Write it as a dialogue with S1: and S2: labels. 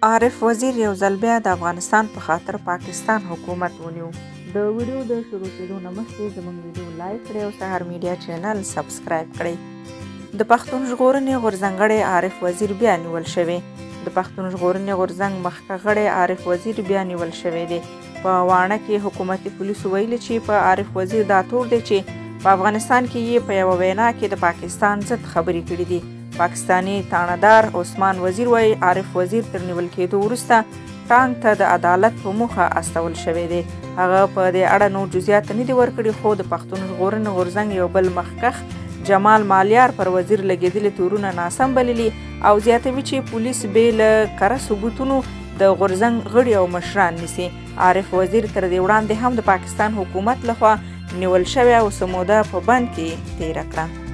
S1: عارف وزیر یو ځل بیا د افغانستان په خاطر پاکستان حکومت ونیو. د ویډیو د شروع کېدو نه مخکې زموږ ویډیو لایک کړئ او سهار میډیا چینل سبسکرایب کړئ. د پښتون ژغورنې غورځنګړی عارف وزیر بیا نیول شوی. د پښتون ژغورنې غورځنګ مخکښ غړی عارف وزیر بیا نیول شوی دی. په واڼه کې حکومتي پولیسو ویلي چې په عارف وزیر دا تور دی چې په افغانستان کې یې په یوه وینا کې د پاکستان ضد خبرې کړي دي. پاکستانی تاڼهدار عثمان وزیر وایي عارف وزیر تر نیول کېدو وروسته ټانک ته د عدالت په موخه استول شوی دی. هغه په دې اړه نور جزئیات نه دي ورکړي، خو د پښتون ژغورنې غورځنګ یو بل مخکښ جمال مالیار پر وزیر لګېدلي تورونه ناسم بللي او زیاتوي چې پولیس بې له کره ثبوتونو د غورځنګ غړي او مشران نیسي. عارف وزیر تر دې وړاندې هم د پاکستان حکومت لخوا نیول شوی او څه موده په بند کې تېره کړه.